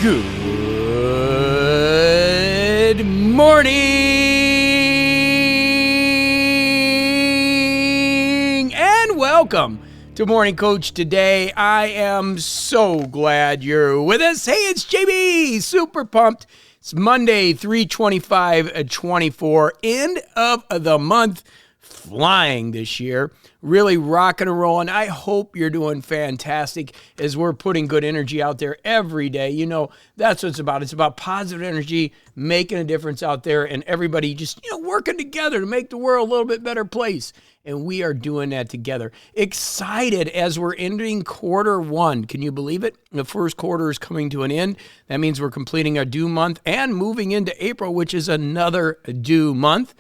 Good morning and welcome to Morning Coach today. I am so glad you're with us. Hey, it's JB, super pumped. It's Monday, 3/25/24, end of the month, flying this year. Really rocking and rolling. I hope you're doing fantastic as we're putting good energy out there every day. You know, that's what it's about. It's about positive energy, making a difference out there, and everybody just, working together to make the world a little bit better place. And we are doing that together. Excited as we're ending quarter one. Can you believe it? The first quarter is coming to an end. That means we're completing our due month and moving into April, which is another due month.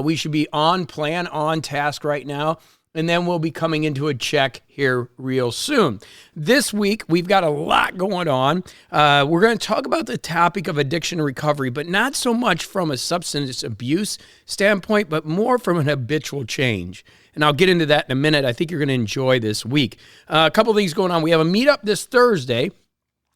We should be on plan, on task right now. And then we'll be coming into a check here real soon. This week, we've got a lot going on. We're going to talk about the topic of addiction and recovery, but not so much from a substance abuse standpoint, but more from an habitual change. And I'll get into that in a minute. I think you're going to enjoy this week. A couple of things going on. We have a meetup this Thursday,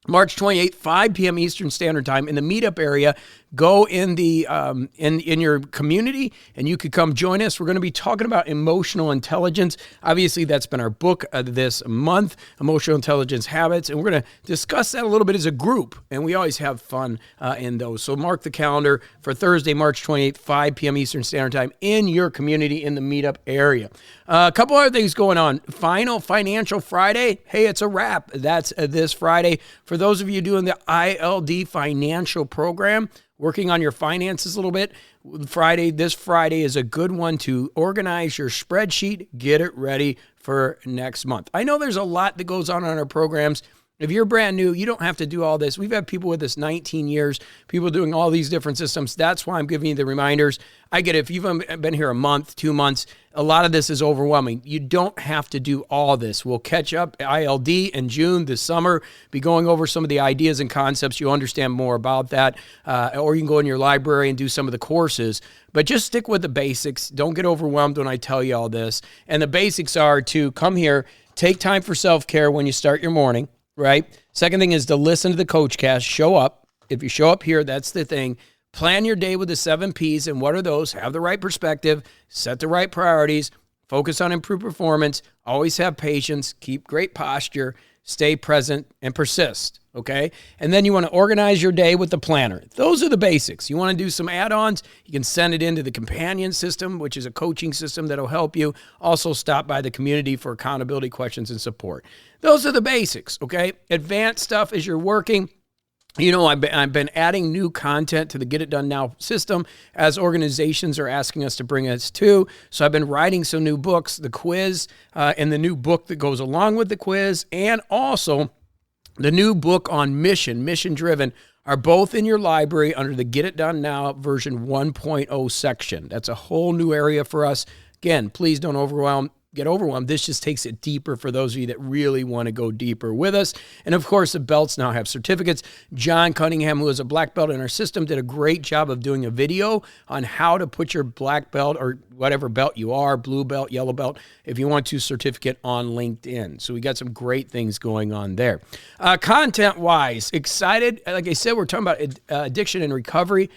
March 28th, 5 p.m. Eastern Standard Time in the meetup area. Go in the in your community, and you could come join us. We're going to be talking about emotional intelligence. Obviously, that's been our book this month, Emotional Intelligence Habits, and we're going to discuss that a little bit as a group, and we always have fun in those. So mark the calendar for Thursday, March 28th, 5 p.m. Eastern Standard Time in your community in the meetup area. A couple other things going on. Final Financial Friday. Hey, it's a wrap. That's this Friday. For those of you doing the ILD financial program, working on your finances a little bit, this Friday is a good one to organize your spreadsheet, get it ready for next month. I know there's a lot that goes on our programs. If you're brand new, you don't have to do all this. We've had people with us 19 years, people doing all these different systems. That's why I'm giving you the reminders. I get it. If you've been here a month, 2 months, a lot of this is overwhelming. You don't have to do all this. We'll catch up ILD in June, this summer, be going over some of the ideas and concepts. You'll understand more about that. Or you can go in your library and do some of the courses. But just stick with the basics. Don't get overwhelmed when I tell you all this. And the basics are to come here, take time for self-care when you start your morning. Right? Second thing is to listen to the Coach Cast. Show up. If you show up here, that's the thing. Plan your day with the 7 Ps. And what are those? Have the right perspective, set the right priorities, focus on improved performance, always have patience, keep great posture, stay present, and persist. Okay? And then you want to organize your day with the planner. Those are the basics. You want to do some add-ons, you can send it into the companion system, which is a coaching system that'll help you. Also stop by the community for accountability questions and support. Those are the basics, okay? Advanced stuff as you're working. I've been adding new content to the Get It Done Now system as organizations are asking us to bring us to. So I've been writing some new books, the quiz, and the new book that goes along with the quiz, and also the new book on mission-driven, are both in your library under the Get It Done Now version 1.0 section. That's a whole new area for us. Again, please don't get overwhelmed. This just takes it deeper for those of you that really want to go deeper with us. And of course, the belts now have certificates. John Cunningham, who is a black belt in our system, did a great job of doing a video on how to put your black belt or whatever belt you are, blue belt, yellow belt, if you want to, certificate on LinkedIn. So we got some great things going on there. Content-wise, excited. Like I said, we're talking about addiction and recovery.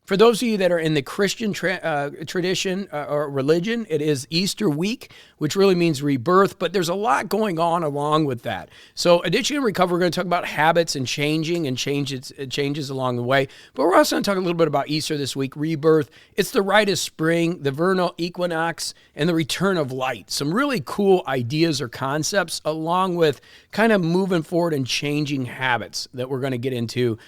For those of you that are in the Christian tradition or religion, it is Easter week, which really means rebirth, but there's a lot going on along with that. So addiction and recovery, we're going to talk about habits and changing and changes along the way, but we're also going to talk a little bit about Easter this week, rebirth. It's the rite of spring, the vernal equinox, and the return of light. Some really cool ideas or concepts along with kind of moving forward and changing habits that we're going to get into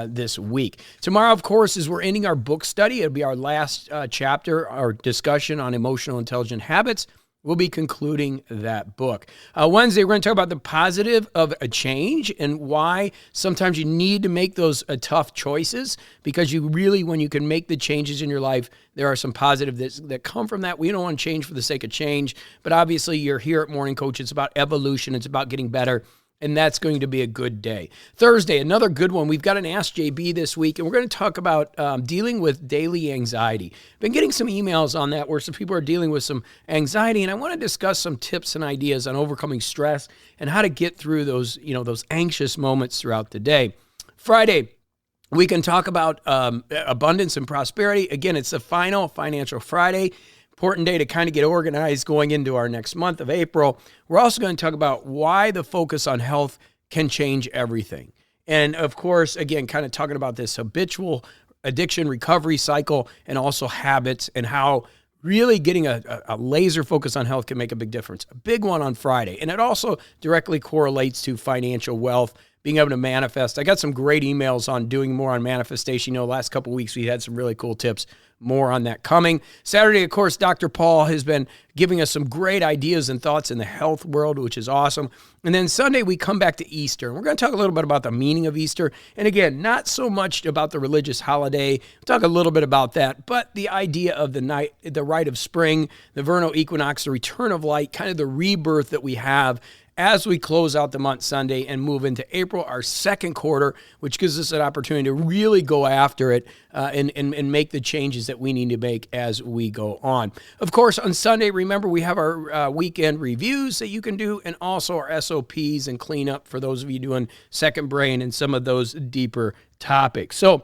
this week. Tomorrow, of course, is we're ending our book study. It'll be our last chapter, our discussion on emotional intelligent habits. We'll be concluding that book. Wednesday, we're going to talk about the positive of a change and why sometimes you need to make those tough choices, because you really, when you can make the changes in your life, there are some positives that come from that. We don't want to change for the sake of change, but obviously you're here at Morning Coach. It's about evolution. It's about getting better. And that's going to be a good day. Thursday, another good one. We've got an Ask JB this week, and we're going to talk about dealing with daily anxiety. Been getting some emails on that where some people are dealing with some anxiety, and I want to discuss some tips and ideas on overcoming stress and how to get through those, those anxious moments throughout the day. Friday, we can talk about abundance and prosperity. Again, it's the final Financial Friday. Important day to kind of get organized going into our next month of April. We're also going to talk about why the focus on health can change everything. And of course, again, kind of talking about this habitual addiction recovery cycle and also habits and how really getting a laser focus on health can make a big difference. A big one on Friday. And it also directly correlates to financial wealth, being able to manifest. I got some great emails on doing more on manifestation. You know, last couple of weeks we had some really cool tips. More on that coming. Saturday, of course, Dr. Paul has been giving us some great ideas and thoughts in the health world, which is awesome. And then Sunday, we come back to Easter. And we're going to talk a little bit about the meaning of Easter. And again, not so much about the religious holiday. We'll talk a little bit about that, but the idea of the night, the rite of spring, the vernal equinox, the return of light, kind of the rebirth that we have as we close out the month Sunday and move into April, our second quarter, which gives us an opportunity to really go after it and make the changes that we need to make as we go on. Of course, on Sunday, remember, we have our weekend reviews that you can do and also our SOPs and cleanup for those of you doing second brain and some of those deeper topics. So,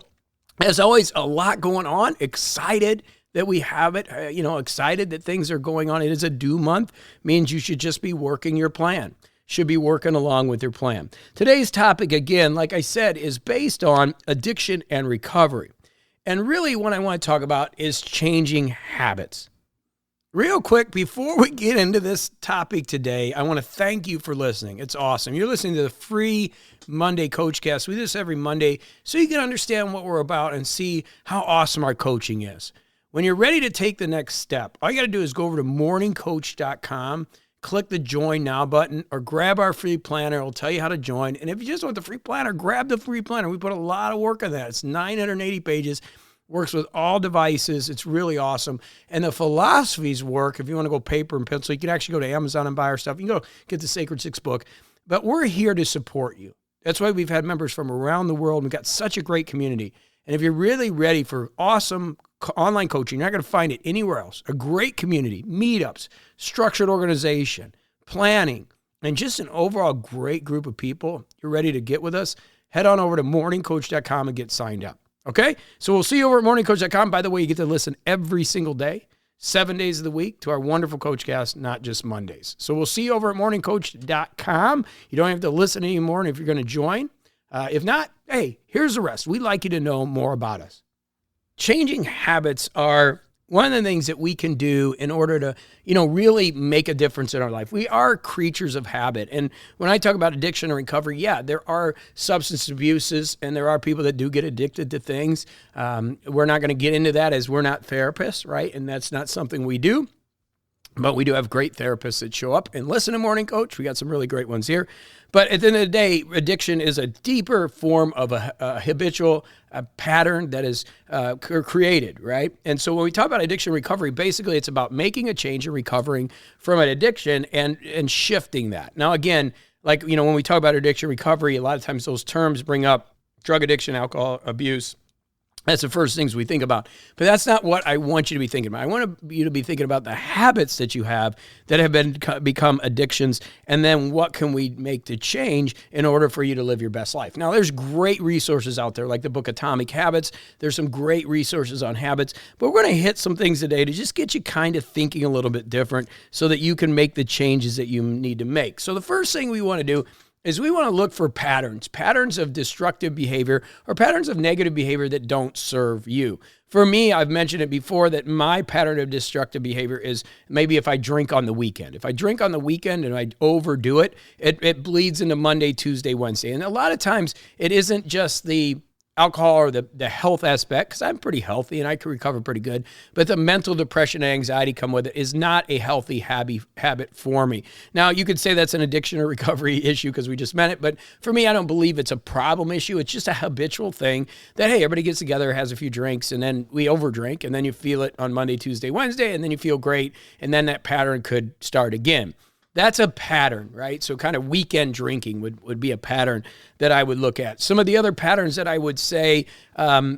as always, a lot going on. Excited that we have it, excited that things are going on. It is a due month, means you should just be working your plan, should be working along with your plan. Today's topic, again, like I said, is based on addiction and recovery. And really what I want to talk about is changing habits. Real quick, before we get into this topic today, I want to thank you for listening. It's awesome. You're listening to the free Monday Coachcast. We do this every Monday so you can understand what we're about and see how awesome our coaching is. When you're ready to take the next step, all you got to do is go over to MorningCoach.com, click the Join Now button, or grab our free planner. It'll tell you how to join. And if you just want the free planner, grab the free planner. We put a lot of work on that. It's 980 pages, works with all devices. It's really awesome. And the philosophies work. If you want to go paper and pencil, you can actually go to Amazon and buy our stuff. You can go get the Sacred Six book. But we're here to support you. That's why we've had members from around the world. We've got such a great community. And if you're really ready for awesome online coaching, you're not going to find it anywhere else. A great community, meetups, structured organization, planning, and just an overall great group of people. You're ready to get with us? Head on over to morningcoach.com and get signed up. Okay? So we'll see you over at morningcoach.com. By the way, you get to listen every single day, 7 days of the week, to our wonderful Coachcast, not just Mondays. So we'll see you over at morningcoach.com. You don't have to listen anymore, and if you're going to join. If not, hey, here's the rest. We'd like you to know more about us. Changing habits are one of the things that we can do in order to, really make a difference in our life. We are creatures of habit. And when I talk about addiction and recovery, yeah, there are substance abuses and there are people that do get addicted to things. We're not going to get into that as we're not therapists, right? And that's not something we do. But we do have great therapists that show up and listen to Morning Coach. We got some really great ones here. But at the end of the day, addiction is a deeper form of a habitual pattern that is created, right? And so when we talk about addiction recovery, basically it's about making a change and recovering from an addiction and shifting that. Now, again, when we talk about addiction recovery, a lot of times those terms bring up drug addiction, alcohol abuse. That's the first things we think about. But that's not what I want you to be thinking about. I want you to be thinking about the habits that you have that have become addictions, and then what can we make to change in order for you to live your best life. Now, there's great resources out there, like the book Atomic Habits. There's some great resources on habits, but we're going to hit some things today to just get you kind of thinking a little bit different so that you can make the changes that you need to make. So the first thing we want to do is we want to look for patterns of destructive behavior or patterns of negative behavior that don't serve you. For me, I've mentioned it before that my pattern of destructive behavior is maybe if I drink on the weekend. If I drink on the weekend and I overdo it, it bleeds into Monday, Tuesday, Wednesday. And a lot of times it isn't just the alcohol or the health aspect, because I'm pretty healthy and I can recover pretty good, but the mental depression and anxiety come with it is not a healthy habit for me. Now, you could say that's an addiction or recovery issue because we just meant it, but for me, I don't believe it's a problem issue. It's just a habitual thing that, hey, everybody gets together, has a few drinks, and then we overdrink, and then you feel it on Monday, Tuesday, Wednesday, and then you feel great, and then that pattern could start again. That's a pattern, right? So kind of weekend drinking would be a pattern that I would look at. Some of the other patterns that I would say,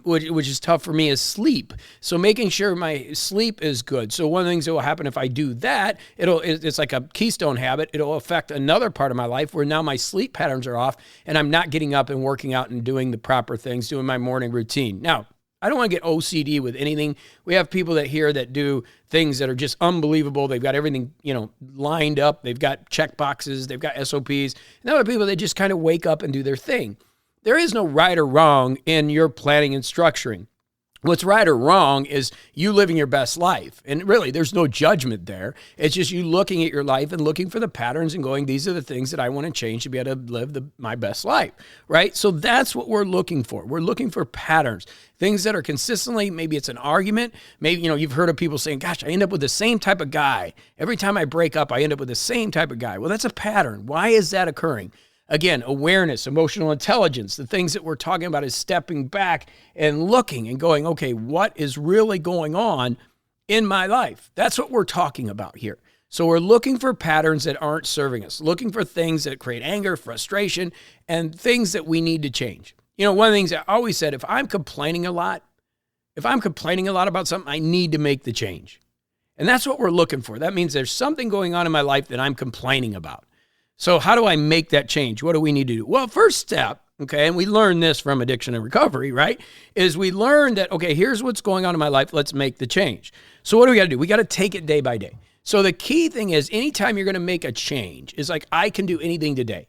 which is tough for me, is sleep. So making sure my sleep is good. So one of the things that will happen if I do that, it's like a keystone habit. It'll affect another part of my life where now my sleep patterns are off and I'm not getting up and working out and doing the proper things, doing my morning routine. Now, I don't want to get OCD with anything. We have people that do things that are just unbelievable. They've got everything, lined up. They've got check boxes. They've got SOPs. And other people that just kind of wake up and do their thing. There is no right or wrong in your planning and structuring. What's right or wrong is you living your best life. And really, there's no judgment there. It's just you looking at your life and looking for the patterns and going, these are the things that I want to change to be able to live my best life, right? So that's what we're looking for. We're looking for patterns, things that are consistently, maybe it's an argument. Maybe, you've heard of people saying, gosh, I end up with the same type of guy. Every time I break up, I end up with the same type of guy. Well, that's a pattern. Why is that occurring? Again, awareness, emotional intelligence, the things that we're talking about is stepping back and looking and going, okay, what is really going on in my life? That's what we're talking about here. So we're looking for patterns that aren't serving us, looking for things that create anger, frustration, and things that we need to change. One of the things I always said, if I'm complaining a lot about something, I need to make the change. And that's what we're looking for. That means there's something going on in my life that I'm complaining about. So how do I make that change? What do we need to do? Well, first step, okay, and we learned this from addiction and recovery, right, is we learned that, okay, here's what's going on in my life. Let's make the change. So what do we got to do? We got to take it day by day. So the key thing is anytime you're going to make a change is like, I can do anything today.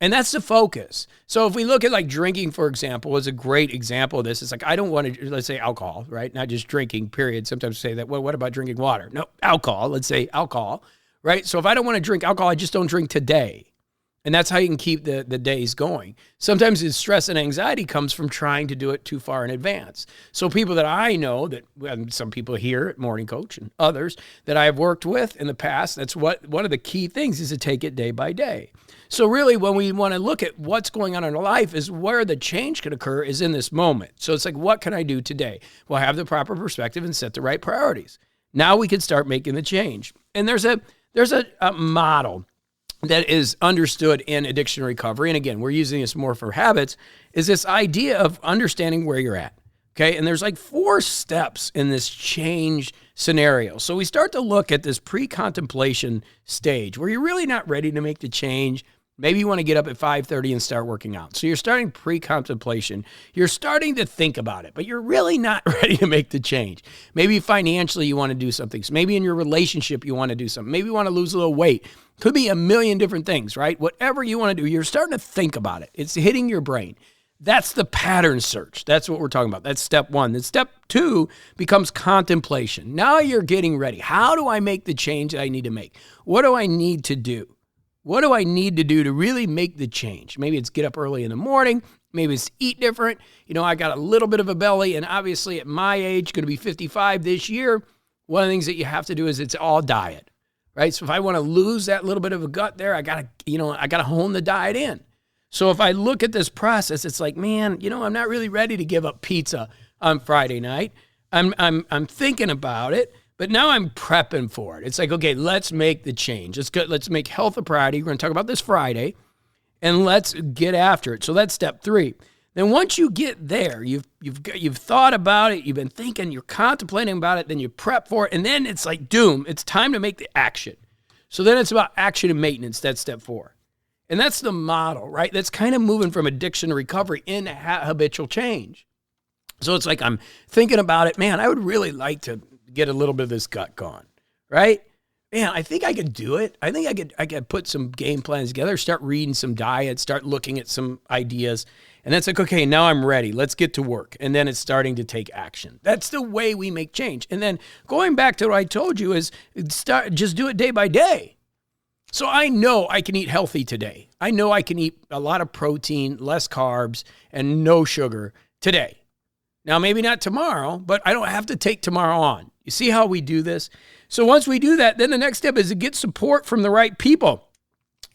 And that's the focus. So if we look at like drinking, for example, is a great example of this. It's like, I don't want to, let's say alcohol, right? Not just drinking, period. Sometimes we say that, well, what about drinking water? No, alcohol. Let's say alcohol. Right? So if I don't want to drink alcohol, I just don't drink today. And that's how you can keep the days going. Sometimes the stress and anxiety comes from trying to do it too far in advance. So people that I know, and some people here at MorningCoach and others that I have worked with in the past, that's one of the key things is to take it day by day. So really when we want to look at what's going on in our life is where the change can occur is in this moment. So it's like, what can I do today? Well, have the proper perspective and set the right priorities. Now we can start making the change. And there's a model that is understood in addiction recovery. And again, we're using this more for habits, is this idea of understanding where you're at. Okay. And there's like 4 steps in this change scenario. So we start to look at this pre-contemplation stage where you're really not ready to make the change. Maybe you want to get up at 5:30 and start working out. So you're starting pre-contemplation. You're starting to think about it, but you're really not ready to make the change. Maybe financially you want to do something. So maybe in your relationship you want to do something. Maybe you want to lose a little weight. Could be a million different things, right? Whatever you want to do, you're starting to think about it. It's hitting your brain. That's the pattern search. That's what we're talking about. That's step 1. Then step 2 becomes contemplation. Now you're getting ready. How do I make the change that I need to make? What do I need to do? What do I need to do to really make the change? Maybe it's get up early in the morning. Maybe it's eat different. I got a little bit of a belly, and obviously at my age, going to be 55 this year, one of the things that you have to do is it's all diet, right? So if I want to lose that little bit of a gut there, I got to hone the diet in. So if I look at this process, it's like, man, I'm not really ready to give up pizza on Friday night. I'm thinking about it. But now I'm prepping for it. It's like, okay, let's make the change. Let's make health a priority. We're going to talk about this Friday, and let's get after it. So that's step 3. Then once you get there, you've thought about it, you've been thinking, you're contemplating about it, then you prep for it, and then it's like, doom, it's time to make the action. So then it's about action and maintenance. That's step 4. And that's the model, right? That's kind of moving from addiction to recovery into habitual change. So it's like I'm thinking about it, man, I would really like to get a little bit of this gut gone, right? Man, I think I could do it. I think I could put some game plans together, start reading some diets, start looking at some ideas. And that's like, okay, now I'm ready. Let's get to work. And then it's starting to take action. That's the way we make change. And then going back to what I told you is just do it day by day. So I know I can eat healthy today. I know I can eat a lot of protein, less carbs, and no sugar today. Now, maybe not tomorrow, but I don't have to take tomorrow on. You see how we do this? So once we do that, then the next step is to get support from the right people.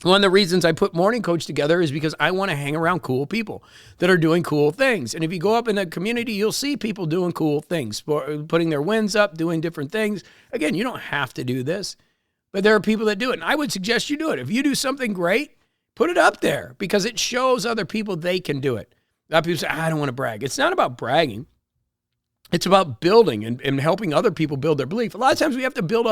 One of the reasons I put MorningCoach together is because I want to hang around cool people that are doing cool things. And if you go up in the community, you'll see people doing cool things, putting their wins up, doing different things. Again, you don't have to do this. But there are people that do it. And I would suggest you do it. If you do something great, put it up there because it shows other people they can do it. A lot of people say, I don't want to brag. It's not about bragging. It's about building and helping other people build their belief. A lot of times we have to borrow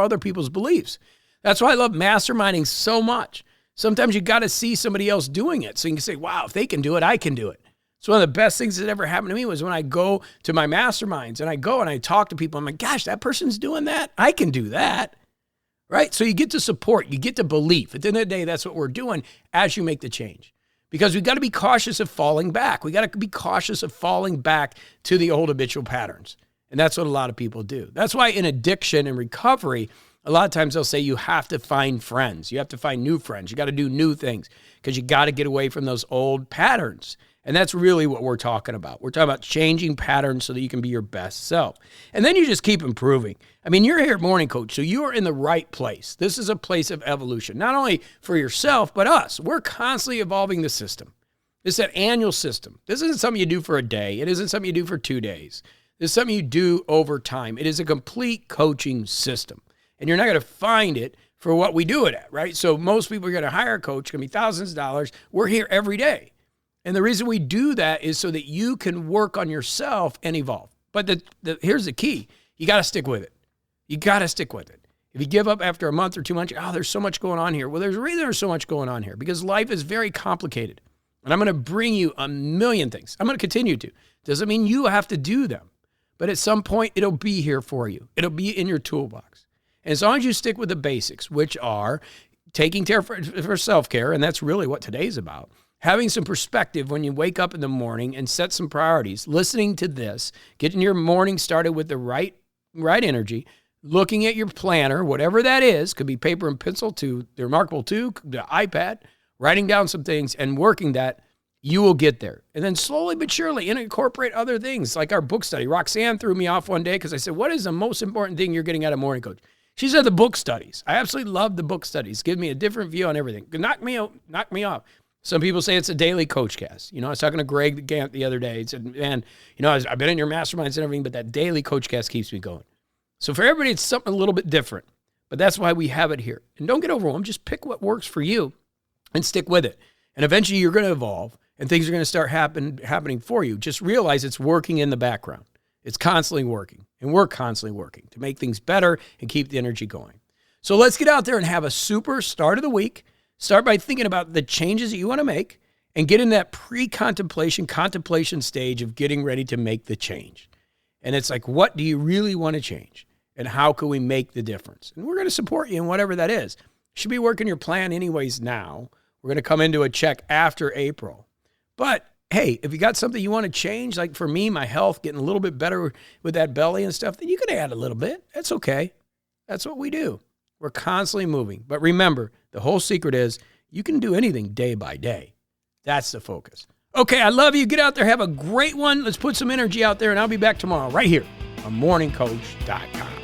other people's beliefs. That's why I love masterminding so much. Sometimes you got to see somebody else doing it so you can say, wow, if they can do it, I can do it. So one of the best things that ever happened to me was when I go to my masterminds and I go and I talk to people. I'm like, gosh, that person's doing that. I can do that. Right? So you get to support, you get to believe. At the end of the day, that's what we're doing as you make the change. Because we've got to be cautious of falling back. We got to be cautious of falling back to the old habitual patterns. And that's what a lot of people do. That's why in addiction and recovery, a lot of times they'll say you have to find friends. You have to find new friends. You got to do new things because you got to get away from those old patterns. And that's really what we're talking about. We're talking about changing patterns so that you can be your best self. And then you just keep improving. I mean, you're here at Morning Coach, so you are in the right place. This is a place of evolution, not only for yourself, but us. We're constantly evolving the system. It's an annual system. This isn't something you do for a day. It isn't something you do for 2 days. This is something you do over time. It is a complete coaching system. And you're not going to find it for what we do it at, right? So most people are going to hire a coach, going to be thousands of dollars. We're here every day. And the reason we do that is so that you can work on yourself and evolve. But here's the key. You got to stick with it. You got to stick with it. If you give up after a month or 2 months, there's so much going on here. Well, there's a reason there's so much going on here because life is very complicated. And I'm going to bring you a million things. I'm going to continue to. Doesn't mean you have to do them. But at some point, it'll be here for you. It'll be in your toolbox. And as long as you stick with the basics, which are taking care for self-care, and that's really what today's about, having some perspective when you wake up in the morning and set some priorities, listening to this, getting your morning started with the right energy, looking at your planner, whatever that is, could be paper and pencil to the Remarkable 2, the iPad, writing down some things and working that, you will get there. And then slowly but surely incorporate other things like our book study. Roxanne threw me off one day because I said, what is the most important thing you're getting out of Morning Coach? She said the book studies. I absolutely love the book studies. Give me a different view on everything. Knock me off. Some people say it's a daily coach cast. I was talking to Greg Gant the other day. He said, man, I've been in your masterminds and everything, but that daily coach cast keeps me going. So for everybody, it's something a little bit different. But that's why we have it here. And don't get overwhelmed. Just pick what works for you and stick with it. And eventually you're going to evolve and things are going to start happening for you. Just realize it's working in the background. It's constantly working. And we're constantly working to make things better and keep the energy going. So let's get out there and have a super start of the week. Start by thinking about the changes that you want to make and get in that contemplation stage of getting ready to make the change. And it's like, what do you really want to change? And how can we make the difference? And we're going to support you in whatever that is. You should be working your plan anyways now. We're going to come into a check after April. But hey, if you got something you want to change, like for me, my health, getting a little bit better with that belly and stuff, then you can add a little bit. That's okay. That's what we do. We're constantly moving. But remember, the whole secret is you can do anything day by day. That's the focus. Okay, I love you. Get out there. Have a great one. Let's put some energy out there, and I'll be back tomorrow right here on MorningCoach.com.